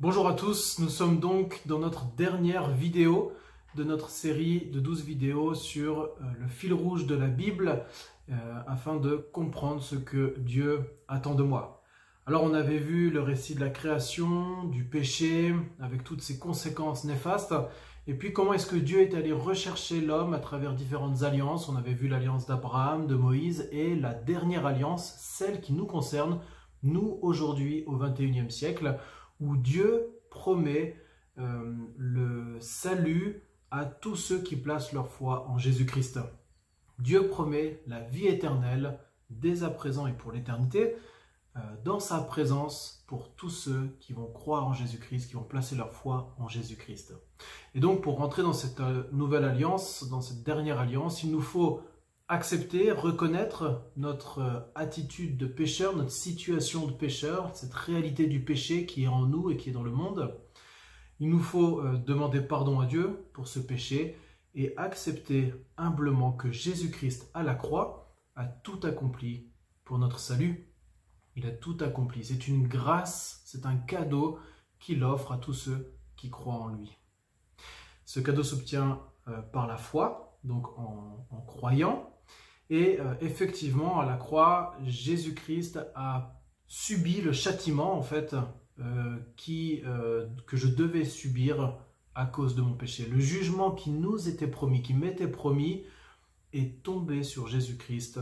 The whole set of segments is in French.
Bonjour à tous, nous sommes donc dans notre dernière vidéo de notre série de 12 vidéos sur le fil rouge de la Bible afin de comprendre ce que Dieu attend de moi. Alors on avait vu le récit de la création, du péché, avec toutes ses conséquences néfastes, et puis comment est-ce que Dieu est allé rechercher l'homme à travers différentes alliances. On avait vu l'alliance d'Abraham, de Moïse, et la dernière alliance, celle qui nous concerne, nous aujourd'hui au XXIe siècle, où Dieu promet le salut à tous ceux qui placent leur foi en Jésus-Christ. Dieu promet la vie éternelle dès à présent et pour l'éternité, dans sa présence pour tous ceux qui vont croire en Jésus-Christ, qui vont placer leur foi en Jésus-Christ. Et donc pour rentrer dans cette nouvelle alliance, dans cette dernière alliance, il nous faut accepter, reconnaître notre attitude de pécheur, notre situation de pécheur, cette réalité du péché qui est en nous et qui est dans le monde. Il nous faut demander pardon à Dieu pour ce péché et accepter humblement que Jésus-Christ à la croix a tout accompli pour notre salut. Il a tout accompli. C'est une grâce, c'est un cadeau qu'il offre à tous ceux qui croient en lui. Ce cadeau s'obtient par la foi, donc en croyant. Et effectivement, à la croix, Jésus-Christ a subi le châtiment, en fait, que je devais subir à cause de mon péché. Le jugement qui nous était promis, qui m'était promis, est tombé sur Jésus-Christ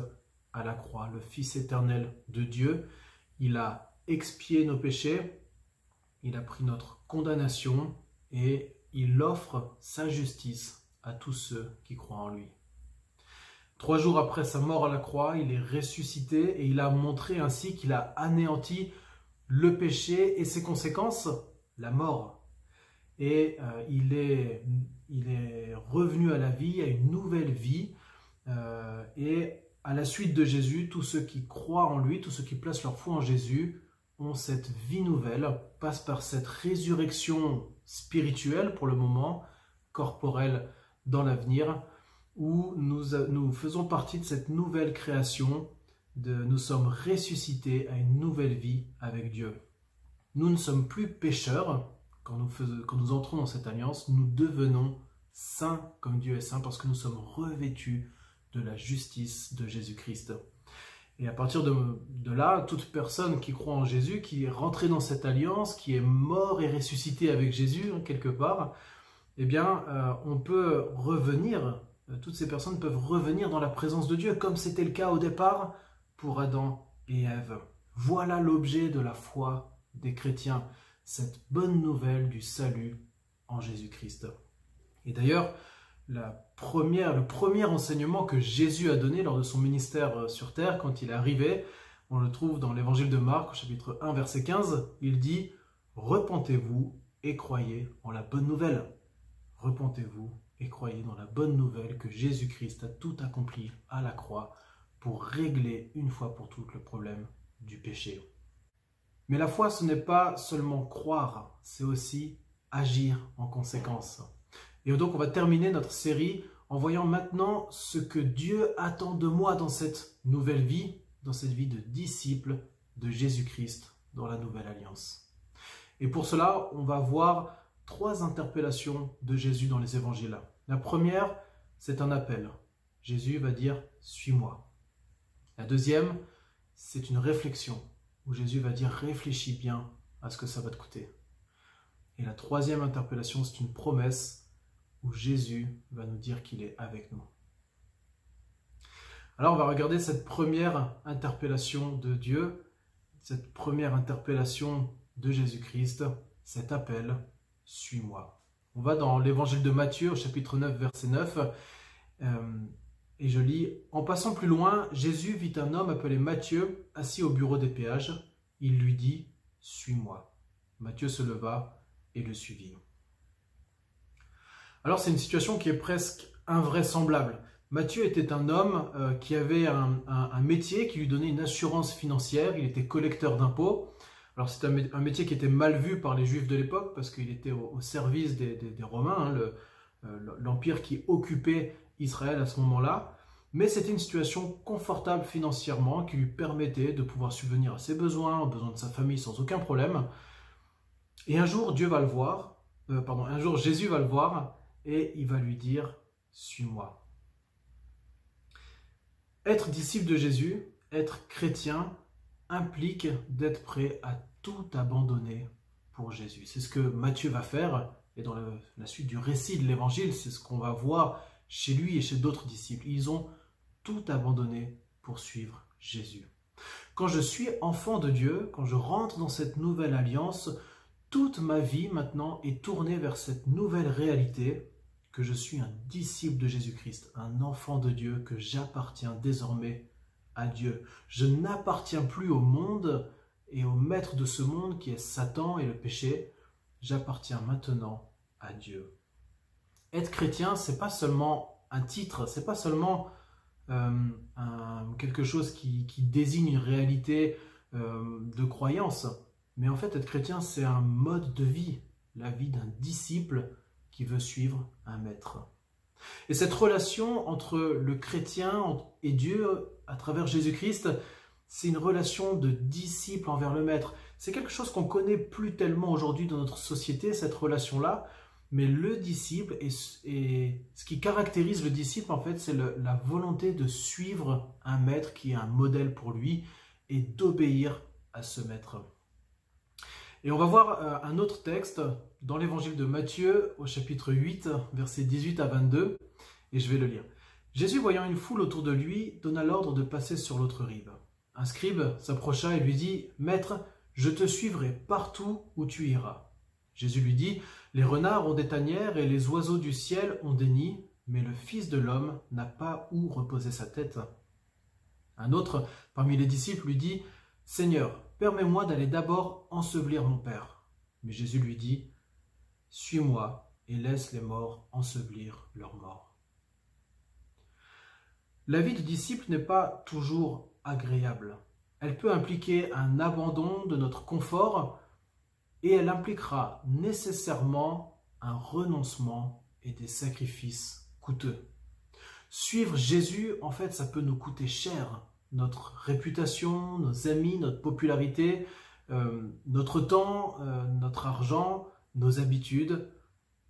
à la croix, le Fils éternel de Dieu. Il a expié nos péchés, il a pris notre condamnation et il offre sa justice à tous ceux qui croient en lui. 3 jours après sa mort à la croix, il est ressuscité et il a montré ainsi qu'il a anéanti le péché et ses conséquences, la mort. Et il est revenu à la vie, à une nouvelle vie. Et à la suite de Jésus, tous ceux qui croient en lui, tous ceux qui placent leur foi en Jésus, ont cette vie nouvelle, passent par cette résurrection spirituelle pour le moment, corporelle dans l'avenir, où nous faisons partie de cette nouvelle création, nous sommes ressuscités à une nouvelle vie avec Dieu. Nous ne sommes plus pécheurs quand nous entrons dans cette alliance, nous devenons saints comme Dieu est saint parce que nous sommes revêtus de la justice de Jésus-Christ. Et à partir de là, toute personne qui croit en Jésus, qui est rentrée dans cette alliance, qui est mort et ressuscité avec Jésus, quelque part, eh bien, on peut revenir. Toutes ces personnes peuvent revenir dans la présence de Dieu, comme c'était le cas au départ pour Adam et Ève. Voilà l'objet de la foi des chrétiens, cette bonne nouvelle du salut en Jésus-Christ. Et d'ailleurs, le premier enseignement que Jésus a donné lors de son ministère sur terre, quand il est arrivé, on le trouve dans l'évangile de Marc, au chapitre 1, verset 15, il dit « Repentez-vous et croyez en la bonne nouvelle. Repentez-vous et croyez dans la bonne nouvelle que Jésus-Christ a tout accompli à la croix pour régler une fois pour toutes le problème du péché. » Mais la foi, ce n'est pas seulement croire, c'est aussi agir en conséquence. Et donc on va terminer notre série en voyant maintenant ce que Dieu attend de moi dans cette nouvelle vie, dans cette vie de disciple de Jésus-Christ dans la nouvelle alliance. Et pour cela, on va voir 3 interpellations de Jésus dans les évangiles. La première, c'est un appel. Jésus va dire « Suis-moi ». La deuxième, c'est une réflexion, où Jésus va dire « Réfléchis bien à ce que ça va te coûter ». Et la troisième interpellation, c'est une promesse, où Jésus va nous dire qu'il est avec nous. Alors on va regarder cette première interpellation de Dieu, cette première interpellation de Jésus-Christ, cet appel « Suis-moi ». On va dans l'évangile de Matthieu, au chapitre 9, verset 9, et je lis « En passant plus loin, Jésus vit un homme appelé Matthieu, assis au bureau des péages. Il lui dit « Suis-moi ». Matthieu se leva et le suivit. Alors c'est une situation qui est presque invraisemblable. Matthieu était un homme qui avait un métier qui lui donnait une assurance financière, il était collecteur d'impôts. Alors c'est un métier qui était mal vu par les Juifs de l'époque parce qu'il était au service des Romains, hein, l'empire qui occupait Israël à ce moment-là. Mais c'était une situation confortable financièrement qui lui permettait de pouvoir subvenir à ses besoins, aux besoins de sa famille sans aucun problème. Et un jour, un jour Jésus va le voir et il va lui dire « Suis-moi ». Être disciple de Jésus, être chrétien, implique d'être prêt à tout abandonner pour Jésus. C'est ce que Matthieu va faire, et dans la suite du récit de l'Évangile, c'est ce qu'on va voir chez lui et chez d'autres disciples. Ils ont tout abandonné pour suivre Jésus. Quand je suis enfant de Dieu, quand je rentre dans cette nouvelle alliance, toute ma vie maintenant est tournée vers cette nouvelle réalité que je suis un disciple de Jésus-Christ, un enfant de Dieu, que j'appartiens désormais à Dieu. Je n'appartiens plus au monde et au maître de ce monde qui est Satan et le péché. J'appartiens maintenant à Dieu. Être chrétien, c'est pas seulement un titre, c'est pas seulement quelque chose qui désigne une réalité de croyance, mais en fait être chrétien c'est un mode de vie, la vie d'un disciple qui veut suivre un maître. Et cette relation entre le chrétien et Dieu à travers Jésus-Christ, c'est une relation de disciple envers le maître. C'est quelque chose qu'on connaît plus tellement aujourd'hui dans notre société, cette relation-là, mais le disciple, et ce qui caractérise le disciple, en fait, c'est la volonté de suivre un maître qui est un modèle pour lui et d'obéir à ce maître. Et on va voir un autre texte dans l'évangile de Matthieu, au chapitre 8, versets 18 à 22, et je vais le lire. Jésus, voyant une foule autour de lui, donna l'ordre de passer sur l'autre rive. Un scribe s'approcha et lui dit « Maître, je te suivrai partout où tu iras. » Jésus lui dit « Les renards ont des tanières et les oiseaux du ciel ont des nids, mais le Fils de l'homme n'a pas où reposer sa tête. » Un autre parmi les disciples lui dit « Seigneur, permets-moi d'aller d'abord ensevelir mon Père. » Mais Jésus lui dit « Suis-moi et laisse les morts ensevelir leurs morts. » La vie de disciple n'est pas toujours agréable. Elle peut impliquer un abandon de notre confort et elle impliquera nécessairement un renoncement et des sacrifices coûteux. Suivre Jésus, en fait, ça peut nous coûter cher. Notre réputation, nos amis, notre popularité, notre temps, notre argent, nos habitudes.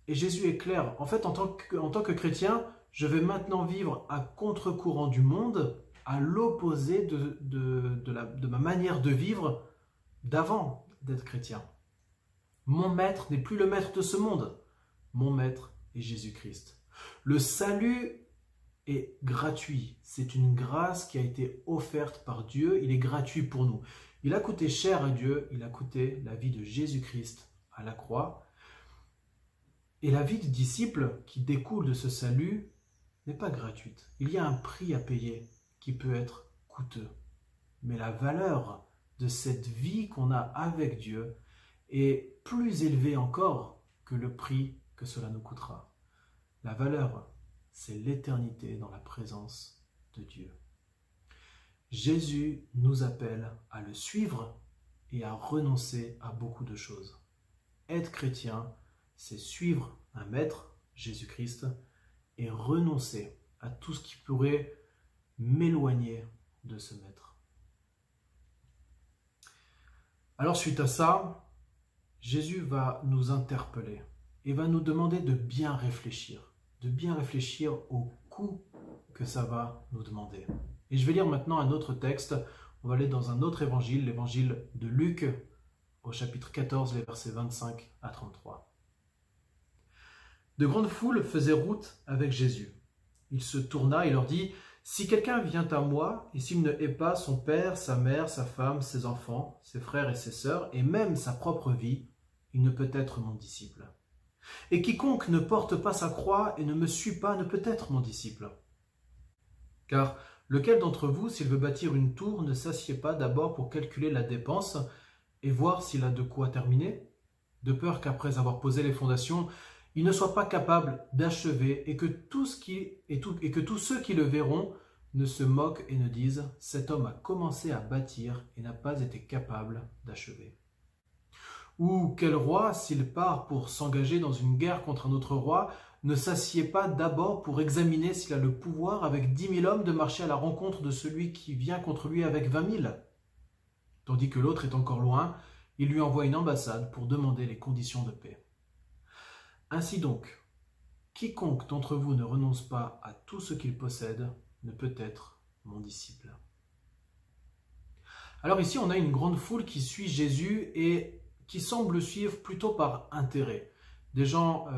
Et Jésus est clair. En fait, en tant que chrétien, je vais maintenant vivre à contre-courant du monde, à l'opposé de ma manière de vivre d'avant d'être chrétien. Mon maître n'est plus le maître de ce monde. Mon maître est Jésus-Christ. Le salut est gratuit. C'est une grâce qui a été offerte par Dieu. Il est gratuit pour nous. Il a coûté cher à Dieu. Il a coûté la vie de Jésus-Christ à la croix. Et la vie de disciple qui découle de ce salut n'est pas gratuite. Il y a un prix à payer qui peut être coûteux. Mais la valeur de cette vie qu'on a avec Dieu est plus élevée encore que le prix que cela nous coûtera. La valeur, c'est l'éternité dans la présence de Dieu. Jésus nous appelle à le suivre et à renoncer à beaucoup de choses. Être chrétien, c'est suivre un maître, Jésus-Christ, et renoncer à tout ce qui pourrait m'éloigner de ce maître. Alors suite à ça, Jésus va nous interpeller et va nous demander de bien réfléchir au coût que ça va nous demander. Et je vais lire maintenant un autre texte. On va aller dans un autre évangile, l'évangile de Luc, au chapitre 14, les versets 25 à 33. De grandes foules faisaient route avec Jésus. Il se tourna et leur dit « Si quelqu'un vient à moi, et s'il ne hait pas son père, sa mère, sa femme, ses enfants, ses frères et ses sœurs, et même sa propre vie, il ne peut être mon disciple. Et quiconque ne porte pas sa croix et ne me suit pas ne peut être mon disciple. Car lequel d'entre vous, s'il veut bâtir une tour, ne s'assied pas d'abord pour calculer la dépense et voir s'il a de quoi terminer, de peur qu'après avoir posé les fondations, il ne soit pas capable d'achever et que tous ceux qui le verront ne se moquent et ne disent « Cet homme a commencé à bâtir et n'a pas été capable d'achever. » Ou quel roi, s'il part pour s'engager dans une guerre contre un autre roi, ne s'assied pas d'abord pour examiner s'il a le pouvoir avec 10 000 hommes de marcher à la rencontre de celui qui vient contre lui avec 20 000 ? Tandis que l'autre est encore loin, il lui envoie une ambassade pour demander les conditions de paix. Ainsi donc, quiconque d'entre vous ne renonce pas à tout ce qu'il possède ne peut être mon disciple. Alors ici, on a une grande foule qui suit Jésus et qui semble le suivre plutôt par intérêt. Des gens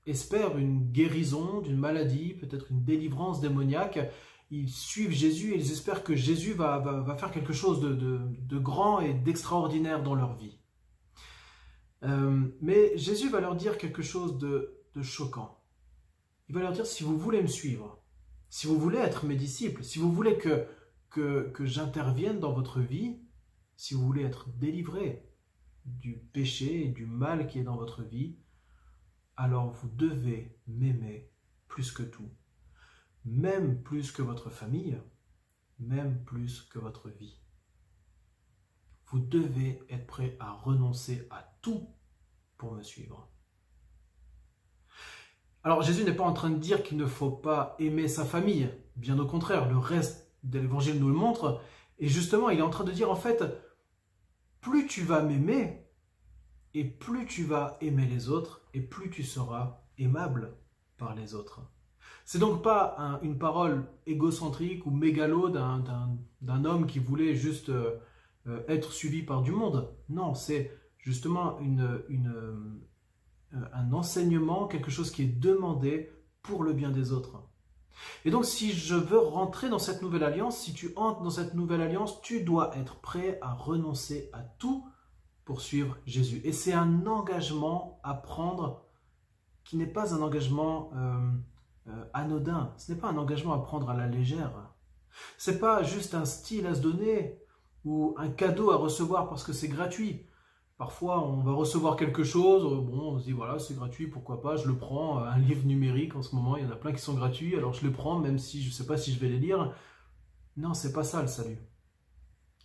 espèrent une guérison d'une maladie, peut-être une délivrance démoniaque. Ils suivent Jésus et ils espèrent que Jésus va faire quelque chose de grand et d'extraordinaire dans leur vie. Mais Jésus va leur dire quelque chose de choquant. Il va leur dire, si vous voulez me suivre, si vous voulez être mes disciples, si vous voulez que j'intervienne dans votre vie, si vous voulez être délivré du péché et du mal qui est dans votre vie, alors vous devez m'aimer plus que tout, même plus que votre famille, même plus que votre vie. Vous devez être prêt à renoncer à tout pour me suivre. Alors Jésus n'est pas en train de dire qu'il ne faut pas aimer sa famille, bien au contraire, le reste de l'évangile nous le montre, et justement il est en train de dire en fait, plus tu vas m'aimer, et plus tu vas aimer les autres, et plus tu seras aimable par les autres. C'est donc pas une parole égocentrique ou mégalo d'un homme qui voulait juste être suivi par du monde. Non, c'est justement un enseignement, quelque chose qui est demandé pour le bien des autres. Et donc si je veux rentrer dans cette nouvelle alliance, si tu entres dans cette nouvelle alliance, tu dois être prêt à renoncer à tout pour suivre Jésus. Et c'est un engagement à prendre qui n'est pas un engagement anodin. Ce n'est pas un engagement à prendre à la légère. Ce n'est pas juste un style à se donner ou un cadeau à recevoir parce que c'est gratuit. Parfois, on va recevoir quelque chose, bon, on se dit voilà, c'est gratuit, pourquoi pas, je le prends, un livre numérique en ce moment, il y en a plein qui sont gratuits, alors je le prends même si je ne sais pas si je vais les lire. Non, c'est pas ça le salut.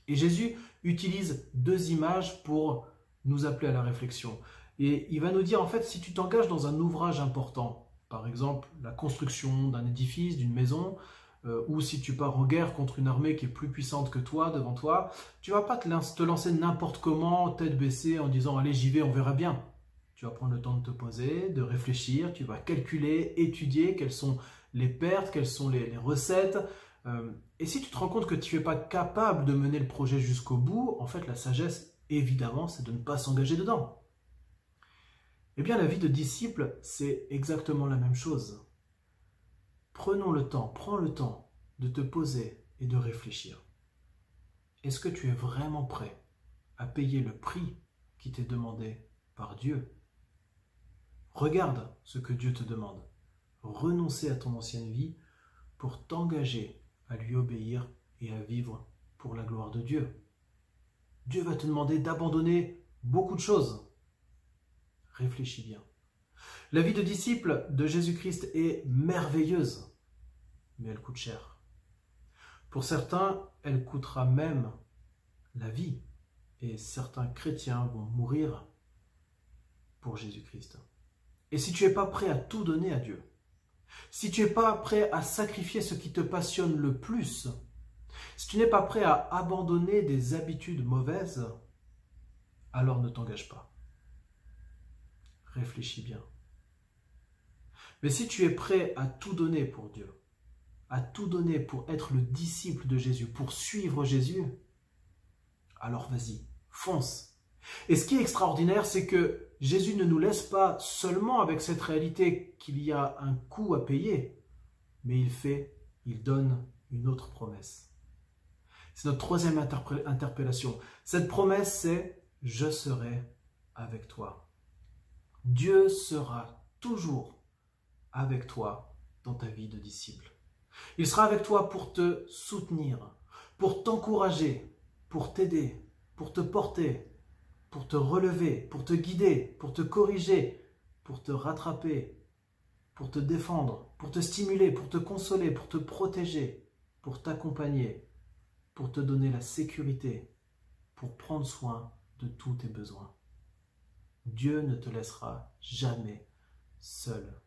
Et Jésus utilise deux images pour nous appeler à la réflexion. Et il va nous dire, en fait, si tu t'engages dans un ouvrage important, par exemple la construction d'un édifice, d'une maison, ou si tu pars en guerre contre une armée qui est plus puissante que toi, devant toi, tu ne vas pas te lancer n'importe comment, tête baissée, en disant « allez, j'y vais, on verra bien ». Tu vas prendre le temps de te poser, de réfléchir, tu vas calculer, étudier quelles sont les pertes, quelles sont les recettes. Et si tu te rends compte que tu n'es pas capable de mener le projet jusqu'au bout, en fait, la sagesse, évidemment, c'est de ne pas s'engager dedans. Eh bien, la vie de disciple, c'est exactement la même chose. Prends le temps de te poser et de réfléchir. Est-ce que tu es vraiment prêt à payer le prix qui t'est demandé par Dieu? Regarde ce que Dieu te demande. Renoncer à ton ancienne vie pour t'engager à lui obéir et à vivre pour la gloire de Dieu. Dieu va te demander d'abandonner beaucoup de choses. Réfléchis bien. La vie de disciple de Jésus-Christ est merveilleuse, mais elle coûte cher. Pour certains, elle coûtera même la vie, et certains chrétiens vont mourir pour Jésus-Christ. Et si tu n'es pas prêt à tout donner à Dieu, si tu n'es pas prêt à sacrifier ce qui te passionne le plus, si tu n'es pas prêt à abandonner des habitudes mauvaises, alors ne t'engage pas. Réfléchis bien. Mais si tu es prêt à tout donner pour Dieu, à tout donner pour être le disciple de Jésus, pour suivre Jésus, alors vas-y, fonce. Et ce qui est extraordinaire, c'est que Jésus ne nous laisse pas seulement avec cette réalité qu'il y a un coût à payer, mais il donne une autre promesse. C'est notre troisième interpellation. Cette promesse, c'est « Je serai avec toi ». Dieu sera toujours avec toi dans ta vie de disciple. Il sera avec toi pour te soutenir, pour t'encourager, pour t'aider, pour te porter, pour te relever, pour te guider, pour te corriger, pour te rattraper, pour te défendre, pour te stimuler, pour te consoler, pour te protéger, pour t'accompagner, pour te donner la sécurité, pour prendre soin de tous tes besoins. Dieu ne te laissera jamais seul.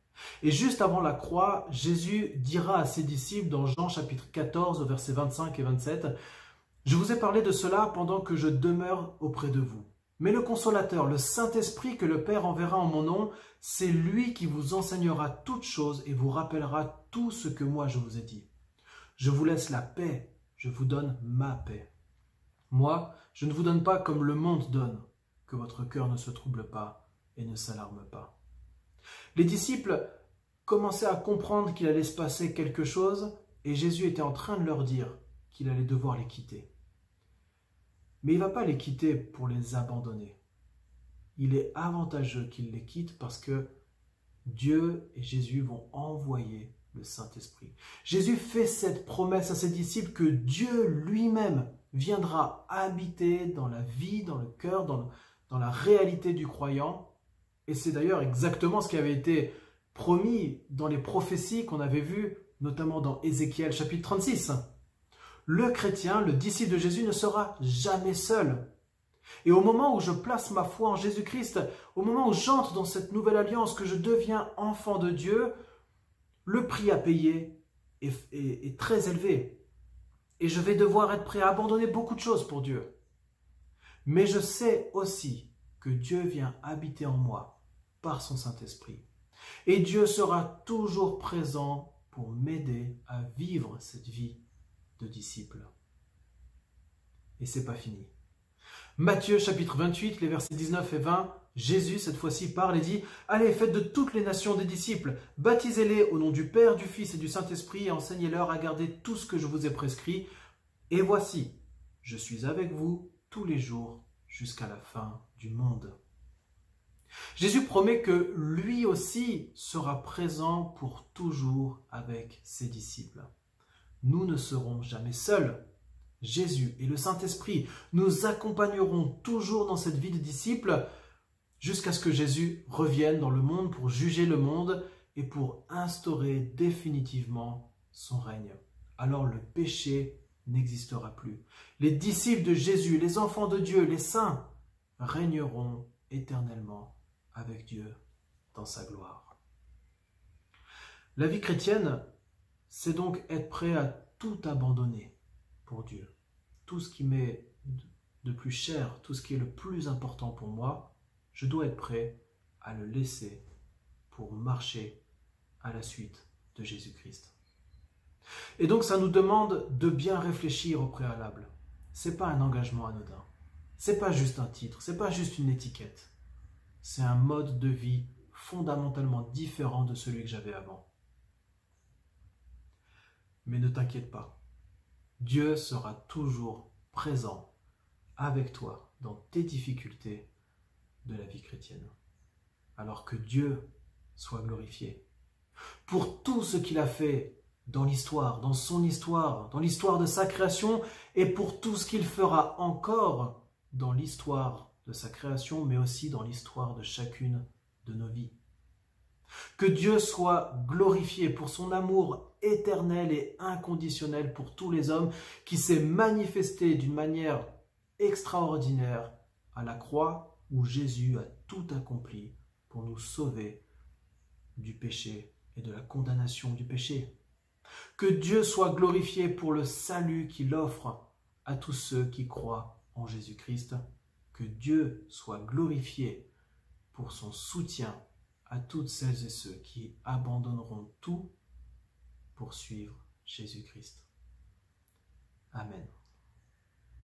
Et juste avant la croix, Jésus dira à ses disciples dans Jean chapitre 14, versets 25 et 27, « Je vous ai parlé de cela pendant que je demeure auprès de vous. Mais le consolateur, le Saint-Esprit que le Père enverra en mon nom, c'est lui qui vous enseignera toutes choses et vous rappellera tout ce que moi je vous ai dit. Je vous laisse la paix, je vous donne ma paix. Moi, je ne vous donne pas comme le monde donne, que votre cœur ne se trouble pas et ne s'alarme pas. Les disciples commençaient à comprendre qu'il allait se passer quelque chose et Jésus était en train de leur dire qu'il allait devoir les quitter. Mais il ne va pas les quitter pour les abandonner. Il est avantageux qu'il les quitte parce que Dieu et Jésus vont envoyer le Saint-Esprit. Jésus fait cette promesse à ses disciples que Dieu lui-même viendra habiter dans la vie, dans le cœur, dans la réalité du croyant. Et c'est d'ailleurs exactement ce qui avait été promis dans les prophéties qu'on avait vues, notamment dans Ézéchiel chapitre 36. Le chrétien, le disciple de Jésus, ne sera jamais seul. Et au moment où je place ma foi en Jésus-Christ, au moment où j'entre dans cette nouvelle alliance, que je deviens enfant de Dieu, le prix à payer est très élevé. Et je vais devoir être prêt à abandonner beaucoup de choses pour Dieu. Mais je sais aussi que Dieu vient habiter en moi par son Saint-Esprit. Et Dieu sera toujours présent pour m'aider à vivre cette vie de disciple. Et c'est pas fini. Matthieu chapitre 28, les versets 19 et 20, Jésus cette fois-ci parle et dit « Allez, faites de toutes les nations des disciples, baptisez-les au nom du Père, du Fils et du Saint-Esprit et enseignez-leur à garder tout ce que je vous ai prescrit. Et voici, je suis avec vous tous les jours jusqu'à la fin du monde. » Jésus promet que lui aussi sera présent pour toujours avec ses disciples. Nous ne serons jamais seuls. Jésus et le Saint-Esprit nous accompagneront toujours dans cette vie de disciples jusqu'à ce que Jésus revienne dans le monde pour juger le monde et pour instaurer définitivement son règne. Alors le péché n'existera plus. Les disciples de Jésus, les enfants de Dieu, les saints, régneront éternellement avec Dieu dans sa gloire. La vie chrétienne, c'est donc être prêt à tout abandonner pour Dieu. Tout ce qui m'est de plus cher, tout ce qui est le plus important pour moi, je dois être prêt à le laisser pour marcher à la suite de Jésus-Christ. Et donc ça nous demande de bien réfléchir au préalable. Ce n'est pas un engagement anodin. Ce n'est pas juste un titre, ce n'est pas juste une étiquette. C'est un mode de vie fondamentalement différent de celui que j'avais avant. Mais ne t'inquiète pas, Dieu sera toujours présent avec toi dans tes difficultés de la vie chrétienne. Alors que Dieu soit glorifié pour tout ce qu'il a fait dans l'histoire, dans son histoire, dans l'histoire de sa création et pour tout ce qu'il fera encore dans l'histoire de sa création, mais aussi dans l'histoire de chacune de nos vies. Que Dieu soit glorifié pour son amour éternel et inconditionnel pour tous les hommes qui s'est manifesté d'une manière extraordinaire à la croix où Jésus a tout accompli pour nous sauver du péché et de la condamnation du péché. Que Dieu soit glorifié pour le salut qu'il offre à tous ceux qui croient en Jésus-Christ. Que Dieu soit glorifié pour son soutien à toutes celles et ceux qui abandonneront tout pour suivre Jésus-Christ. Amen.